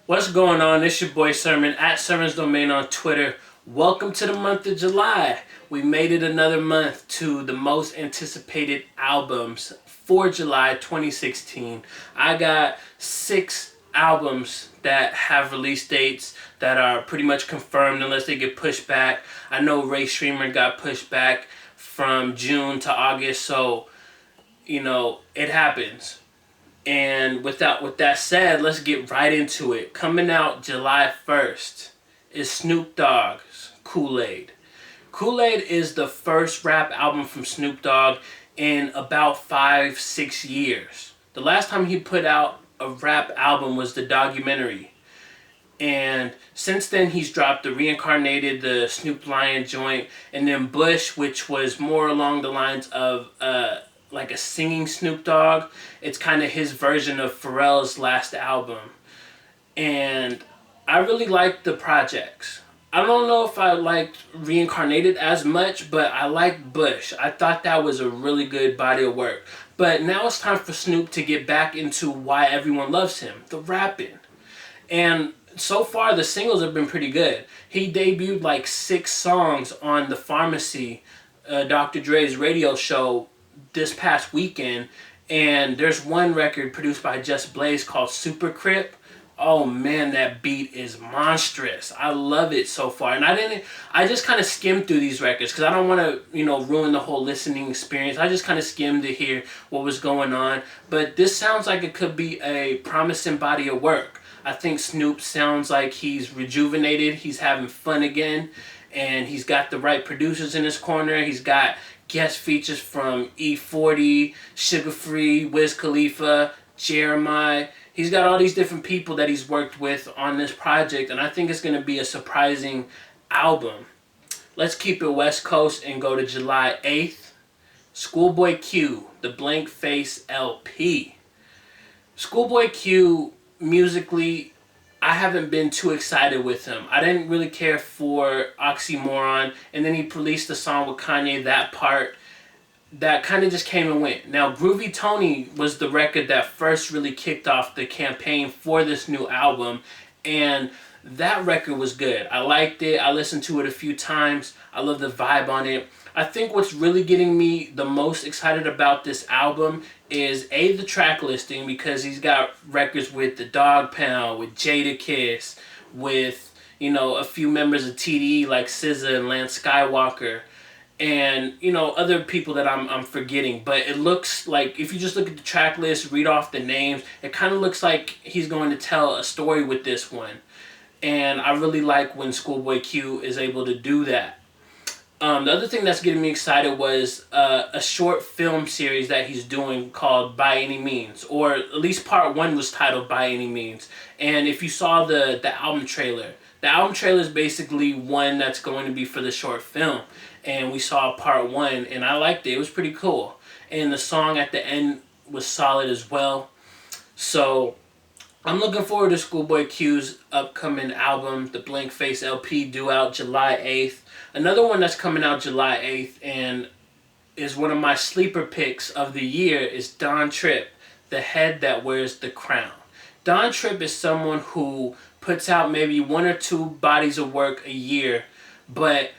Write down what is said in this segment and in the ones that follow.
What's going on? It's your boy Sermon at Sermon's Domain on Twitter. Welcome to the month of July. We made it another month to the most anticipated albums for July 2016. I got 6 albums that have release dates that are pretty much confirmed unless they get pushed back. I know Ray Streamer got pushed back from June to August, so it happens. And with that said, let's get right into it. Coming out July 1st is Snoop Dogg's Koolaid. Koolaid is the first rap album from Snoop Dogg in about 5-6 years. The last time he put out a rap album was the documentary. And since then, he's dropped the Reincarnated, the Snoop Lion joint, and then Bush, which was more along the lines of like a singing Snoop Dogg. It's kind of his version of Pharrell's last album. And I really liked the projects. I don't know if I liked Reincarnated as much, but I liked Bush. I thought that was a really good body of work. But now it's time for Snoop to get back into why everyone loves him, the rapping. And so far, the singles have been pretty good. He debuted like 6 songs on The Pharmacy, Dr. Dre's radio show this past weekend, and there's one record produced by Just Blaze called Super Crip. Oh man, that beat is monstrous. I love it so far. And I just kind of skimmed through these records because I don't want to, ruin the whole listening experience. I just kind of skimmed to hear what was going on. But this sounds like it could be a promising body of work. I think Snoop sounds like he's rejuvenated, he's having fun again, and he's got the right producers in his corner. He's got guest features from E40, Sugar Free, Wiz Khalifa, Jeremiah. He's got all these different people that he's worked with on this project, and I think it's going to be a surprising album. Let's keep it West Coast and go to July 8th. Schoolboy Q, the Blank Face LP. Schoolboy Q, musically, I haven't been too excited with him. I didn't really care for Oxymoron, and then he released the song with Kanye, That Part. That kind of just came and went. Now, Groovy Tony was the record that first really kicked off the campaign for this new album, and that record was good. I liked it. I listened to it a few times. I love the vibe on it. I think what's really getting me the most excited about this album is the track listing, because he's got records with the Dog Pound, with Jadakiss, with a few members of TDE like SZA and Lance Skywalker, and other people that I'm forgetting. But it looks like, if you just look at the track list, read off the names, it kind of looks like he's going to tell a story with this one. And I really like when Schoolboy Q is able to do that. The other thing that's getting me excited was a short film series that he's doing called By Any Means, or at least part 1 was titled By Any Means. And if you saw the album trailer is basically one that's going to be for the short film. And we saw part 1, and I liked it. It was pretty cool. And the song at the end was solid as well. So I'm looking forward to Schoolboy Q's upcoming album, the Blank Face LP, due out July 8th. Another one that's coming out July 8th and is one of my sleeper picks of the year is Don Tripp, The Head That Wears the Crown. Don Tripp is someone who puts out maybe 1 or 2 bodies of work a year, but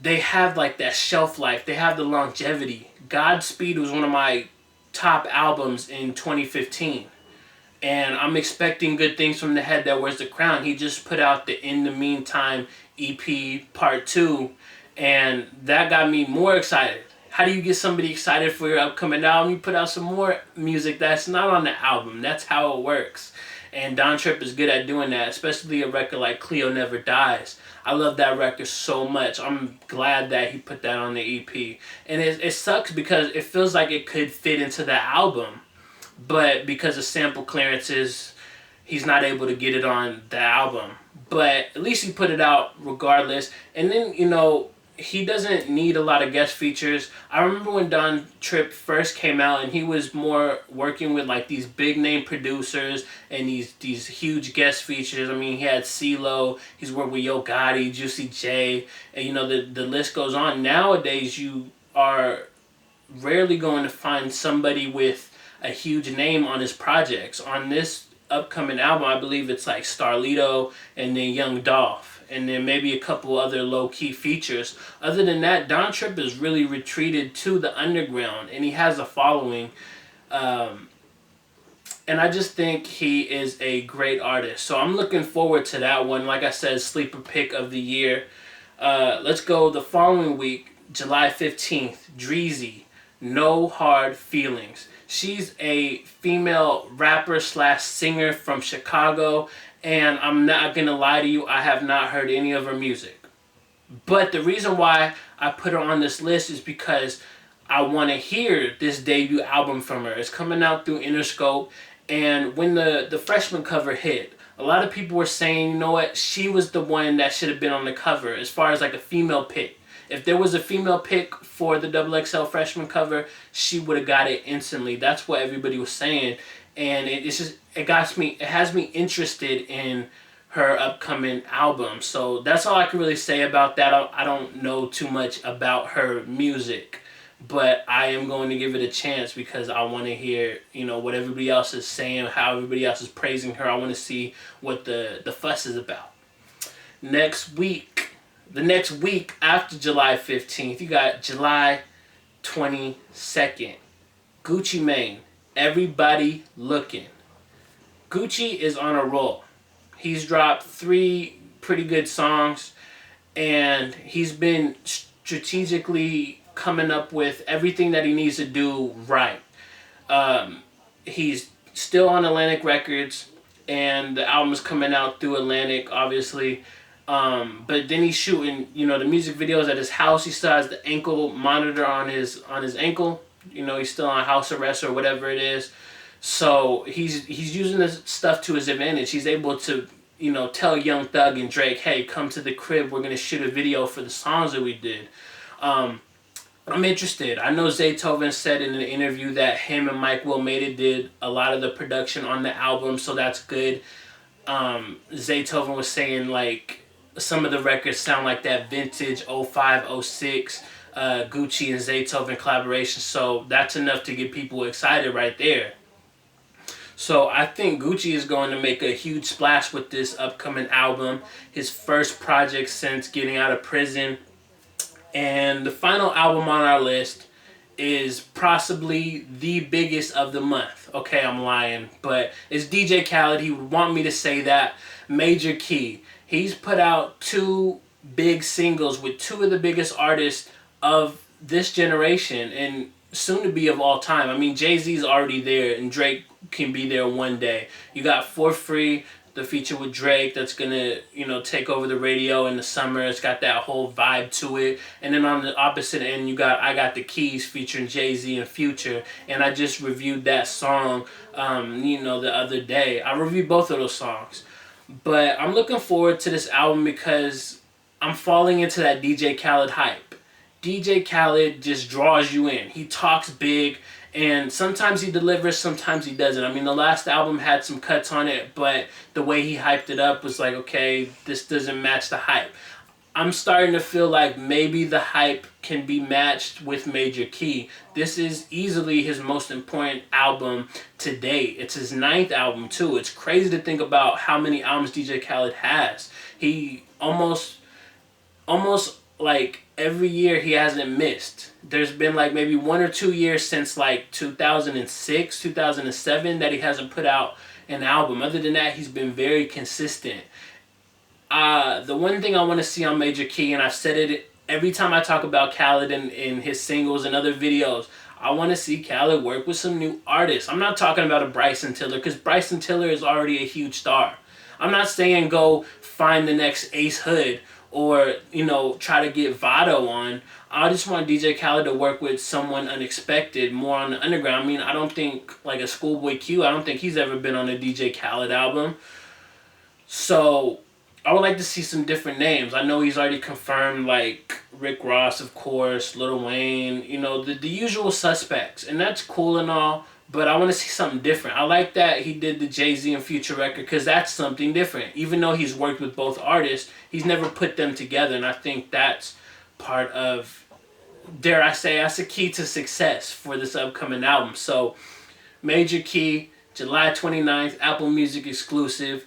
they have like that shelf life. They have the longevity. Godspeed was one of my top albums in 2015. And I'm expecting good things from The Head That Wears the Crown. He just put out the In the Meantime EP Part 2, and that got me more excited. How do you get somebody excited for your upcoming album? You put out some more music that's not on the album. That's how it works. And Don Tripp is good at doing that, especially a record like Cleo Never Dies. I love that record so much. I'm glad that he put that on the EP. And it sucks because it feels like it could fit into the album, but because of sample clearances, he's not able to get it on the album. But at least he put it out regardless. And then, he doesn't need a lot of guest features. I remember when Don Tripp first came out, and he was more working with like these big name producers and these huge guest features. I mean, he had CeeLo, he's worked with Yo Gotti, Juicy J, and the list goes on. Nowadays, you are rarely going to find somebody with a huge name on his projects. On this upcoming album, I believe it's like Starlito and then Young Dolph, and then maybe a couple other low-key features. Other than that, Don Tripp has really retreated to the underground, and he has a following. And I just think he is a great artist. So I'm looking forward to that one. Like I said, sleeper pick of the year. Let's go the following week, July 15th, Dreezy, No Hard Feelings. She's a female rapper slash singer from Chicago, and I'm not going to lie to you, I have not heard any of her music. But the reason why I put her on this list is because I want to hear this debut album from her. It's coming out through Interscope, and when the freshman cover hit, a lot of people were saying, you know what, she was the one that should have been on the cover as far as like a female pick. If there was a female pick for the XXL freshman cover, she would have got it instantly. That's what everybody was saying, and it has me interested in her upcoming album. So that's all I can really say about that. I don't know too much about her music, but I am going to give it a chance because I want to hear, what everybody else is saying, how everybody else is praising her. I want to see what the fuss is about. The next week after July 15th, you got July 22nd. Gucci Mane, Everybody Looking. Gucci is on a roll. He's dropped 3 pretty good songs, and he's been strategically coming up with everything that he needs to do right. He's still on Atlantic Records, and the album is coming out through Atlantic, obviously. But then he's shooting, the music videos at his house. He still has the ankle monitor on his ankle. He's still on house arrest or whatever it is. So he's using this stuff to his advantage. He's able to, tell Young Thug and Drake, hey, come to the crib. We're gonna shoot a video for the songs that we did. I'm interested. I know Zaytoven said in an interview that him and Mike Wilmeda did a lot of the production on the album, so that's good. Zaytoven was saying like some of the records sound like that vintage 05, 06 Gucci and Zaytoven collaboration, so that's enough to get people excited right there. So I think Gucci is going to make a huge splash with this upcoming album, his first project since getting out of prison. And the final album on our list is possibly the biggest of the month. Okay, I'm lying, but it's DJ Khaled. He would want me to say that. Major Key. He's put out 2 big singles with 2 of the biggest artists of this generation and soon to be of all time. I mean, Jay-Z's already there, and Drake can be there one day. You got For Free, the feature with Drake that's gonna, take over the radio in the summer. It's got that whole vibe to it. And then on the opposite end, you got I Got the Keys featuring Jay-Z and Future. And I just reviewed that song, the other day. I reviewed both of those songs. But I'm looking forward to this album because I'm falling into that DJ Khaled hype. DJ Khaled just draws you in. He talks big, and sometimes he delivers, sometimes he doesn't. I mean, the last album had some cuts on it, but the way he hyped it up was like, okay, this doesn't match the hype. I'm starting to feel like maybe the hype can be matched with Major Key. This is easily his most important album to date. It's his 9th album, too. It's crazy to think about how many albums DJ Khaled has. He almost like every year he hasn't missed. There's been like maybe 1 or 2 years since like 2006, 2007 that he hasn't put out an album. Other than that, he's been very consistent. The one thing I want to see on Major Key, and I've said it every time I talk about Khaled in his singles and other videos, I want to see Khaled work with some new artists. I'm not talking about a Bryson Tiller, because Bryson Tiller is already a huge star. I'm not saying go find the next Ace Hood or, try to get Vado on. I just want DJ Khaled to work with someone unexpected, more on the underground. I mean, I don't think, like a Schoolboy Q, I don't think he's ever been on a DJ Khaled album. So I would like to see some different names. I know he's already confirmed, like Rick Ross, of course, Lil Wayne, the usual suspects. And that's cool and all, but I want to see something different. I like that he did the Jay-Z and Future record because that's something different. Even though he's worked with both artists, he's never put them together. And I think that's part of, dare I say, that's a key to success for this upcoming album. So Major Key, July 29th, Apple Music exclusive.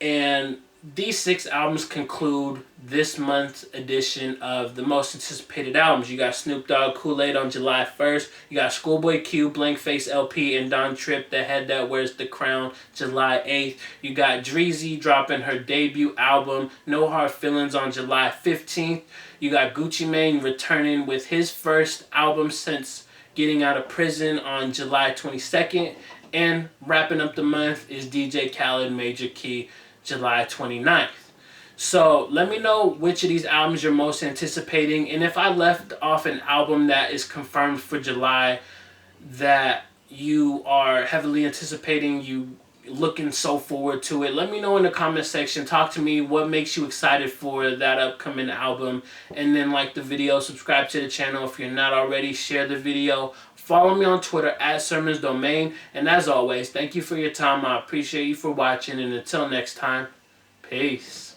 And these 6 albums conclude this month's edition of the most anticipated albums. You got Snoop Dogg, Koolaid on July 1st. You got Schoolboy Q, Blank Face LP, and Don Tripp, The Head That Wears the Crown, July 8th. You got Dreezy dropping her debut album, No Hard Feelings, on July 15th. You got Gucci Mane returning with his first album since getting out of prison on July 22nd. And wrapping up the month is DJ Khaled, Major Key, July 29th. So let me know which of these albums you're most anticipating. And if I left off an album that is confirmed for July that you are heavily anticipating, you looking so forward to it, let me know in the comment section. Talk to me what makes you excited for that upcoming album. And then like the video, subscribe to the channel if you're not already, share the video, follow me on Twitter at Sermons Domain. And as always, thank you for your time. I appreciate you for watching, and until next time, peace.